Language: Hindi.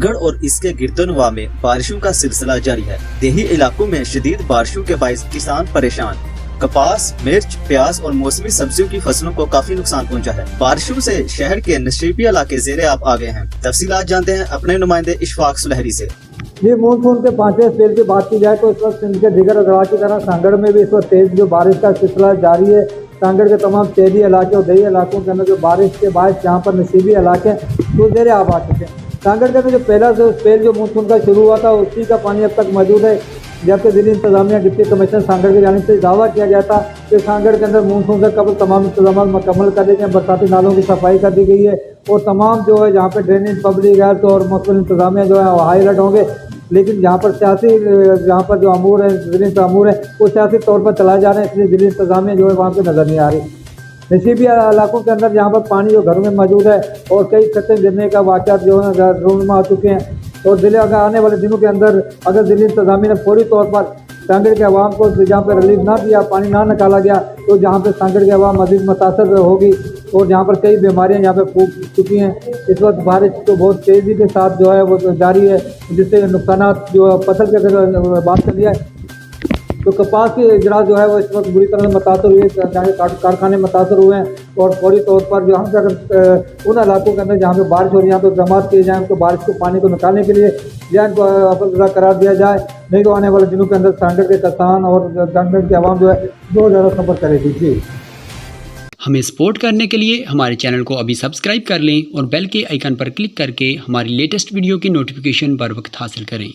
रामगढ़ और इसके गिरदोनवा में बारिशों का सिलसिला जारी है। देही इलाकों में शदीद बारिशों के बायस किसान परेशान। कपास, मिर्च, प्याज और मौसमी सब्जियों की फसलों को काफी नुकसान पहुंचा है। बारिशों से शहर के नशीबी इलाके ज़ेरे आब आ गए हैं। तफसीलात जानते हैं अपने नुमाइंदे इशफाक सुलहरी से। ये मानसून के 5वें स्पेल की बात की जाए तो इस वक्त सिंध के दिगर अजला की तरह सांगड़ में भी इस वक्त तेज जो बारिश का सिलसिला जारी है। सांगड़ के तमाम शहरी इलाके और दही इलाकों के अंदर जो बारिश के बाद जहाँ पर नशीबी इलाके वो ज़ेरे आब आ चुके हैं। सांगड़ के अंदर जो पहला जो स्पेल जो मानसून का शुरू हुआ था उसी का पानी अब तक मौजूद है। जबकि जिला इंतजामिया डिप्टी कमिश्नर सांगड़ की जानिब से दावा किया गया था कि सांगड़ के अंदर मानसून से कबल तमाम इंतजाम मुकम्मल कर दिए गए, बरसाती नालों की सफाई कर दी गई है और तमाम जो है जहाँ पे ड्रेनेज, पब्लिक हेल्थ और मुस्तकिल इंतजामिया जो है हाई अलर्ट होंगे। लेकिन जहाँ पर सियासी जहाँ पर जो अमूर है, जिले अमूर है वो सियासी तौर पर चलाए जा रहे हैं, इसलिए जिले इंतजामिया जो है वहाँ पे नज़र नहीं आ रही। नशीबी इलाकों के अंदर जहाँ पर पानी जो घरों में मौजूद है और कई छतें गिरने का वाक़यात जो है रूनमा आ चुके हैं और जिले अगर आने वाले दिनों के अंदर अगर जिले इंतजामिया ने फौरी तौर पर सांगड़ के अवाम को जहाँ पर रिलीफ ना दिया, पानी ना निकाला गया तो जहाँ पे सांगड़ के अवाम मज़ीद मुतासर होगी और जहाँ पर कई बीमारियाँ यहाँ पे फूट चुकी हैं। इस वक्त बारिश तो बहुत तेज़ी के साथ जो है वो जारी है, जिससे नुकसानात जो फसल के अगर बात कर लिया है तो कपास के इजरा जो है वो इस वक्त बुरी तरह से मुतासर हुए, कारखाने मुतासर हुए हैं और फौरी तौर पर जो हम अगर उन इलाकों के अंदर जहाँ पे बारिश हो रही है तो जमात किए जाए, उनको बारिश को पानी को निकालने के लिए या इनको अफसरदा करार दिया जाए, नहीं तो आने वाले दिनों के अंदर सांगड़ के किसान और सांगड़ की आवाम जो है बहुत ज़्यादा सफर करेगी। जी, हमें सपोर्ट करने के लिए हमारे चैनल को अभी सब्सक्राइब कर लें और बेल के आइकन पर क्लिक करके हमारी लेटेस्ट वीडियो की नोटिफिकेशन बर वक्त हासिल करें।